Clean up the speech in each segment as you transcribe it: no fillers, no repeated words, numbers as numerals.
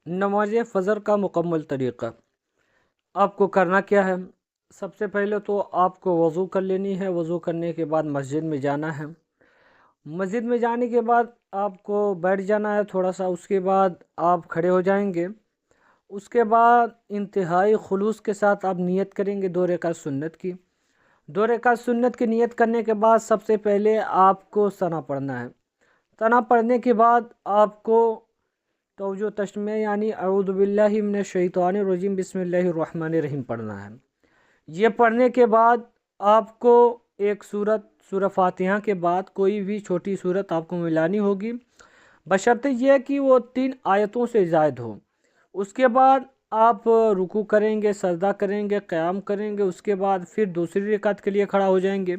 नमाज फ़जर का मुकम्मल तरीक़ा। आपको करना क्या है? सबसे पहले तो आपको वज़ू कर लेनी है। वज़ू करने के बाद मस्जिद में जाना है। मस्जिद में जाने के बाद आपको बैठ जाना है थोड़ा सा। उसके बाद आप खड़े हो जाएंगे। उसके बाद इंतहाई खुलूस के साथ आप नियत करेंगे 2 रकात सुन्नत की। 2 रकात सुन्नत की नियत करने के बाद सबसे पहले आपको सना पढ़ना है। सना पढ़ने के बाद आपको तवज्जो तस्मीह यानी अऊज़ु बिल्लाहि मिनश शैतानिर रजीम बिस्मिल्लाहिर रहमानिर रहीम पढ़ना है। ये पढ़ने के बाद आपको एक सूरह फातिहा के बाद कोई भी छोटी सूरत आपको मिलानी होगी, बशर्ते यह कि वो 3 आयतों से ज़ायद हो। उसके बाद आप रुकू करेंगे, सजदा करेंगे, क़याम करेंगे। उसके बाद फिर दूसरी रकात के लिए खड़ा हो जाएंगे।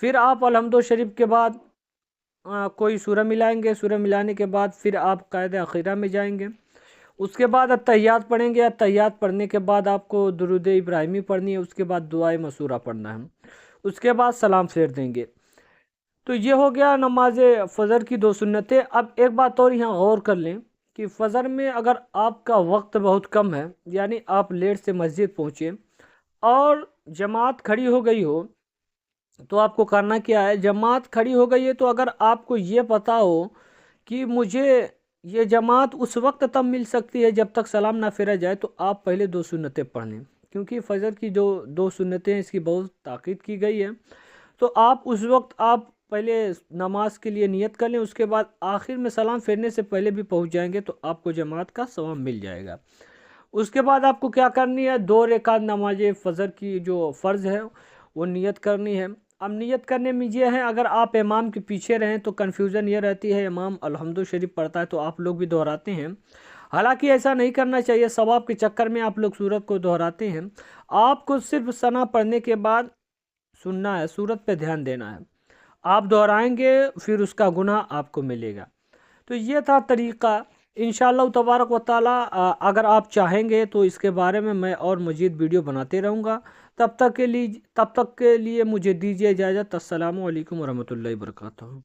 फिर आप अलहम्दु शरीफ के बाद कोई सूरह मिलाएंगे। सूरह मिलाने के बाद फिर आप क़ायदे अखीरा में जाएंगे। उसके बाद अत्तहियात पढ़ेंगे। अत्तहियात पढ़ने के बाद आपको दुरूद इब्राहिमी पढ़नी है। उसके बाद दुआए मसूरा पढ़ना है। उसके बाद सलाम फेर देंगे। तो ये हो गया नमाज फ़जर की 2 सुन्नतें। अब एक बात और यहाँ गौर कर लें कि फ़जर में अगर आपका वक्त बहुत कम है, यानी आप लेट से मस्जिद पहुँचे और जमात खड़ी हो गई हो, तो आपको करना क्या है? जमात खड़ी हो गई है तो अगर आपको ये पता हो कि मुझे ये जमात उस वक्त तब मिल सकती है जब तक सलाम ना फेरा जाए, तो आप पहले 2 सुन्नतें पढ़ लें। क्योंकि फ़जर की जो 2 सुन्नतें हैं इसकी बहुत ताक़ीद की गई है। तो आप उस वक्त आप पहले नमाज के लिए नियत कर लें। उसके बाद आखिर में सलाम फेरने से पहले भी पहुंच जाएंगे तो आपको जमात का सवाब मिल जाएगा। उसके बाद आपको क्या करनी है? 2 रकात नमाज फ़जर की जो फ़र्ज़ है वो नियत करनी है। अब नियत करने में ये है, अगर आप इमाम के पीछे रहें तो कन्फ्यूज़न ये रहती है, इमाम अलहम्दु शरीफ पढ़ता है तो आप लोग भी दोहराते हैं। हालांकि ऐसा नहीं करना चाहिए। सवाब के चक्कर में आप लोग सूरत को दोहराते हैं। आपको सिर्फ सना पढ़ने के बाद सुनना है, सूरत पे ध्यान देना है। आप दोहराएंगे फिर उसका गुनाह आपको मिलेगा। तो ये था तरीक़ा। इंशाअल्लाह तबारक व तआला अगर आप चाहेंगे तो इसके बारे में मैं और मज़ीद वीडियो बनाते रहूँगा। तब तक के लिए मुझे दीजिए इजाज़त। अस्सलामु अलैकुम व रहमतुल्लाहि व बरकातहू।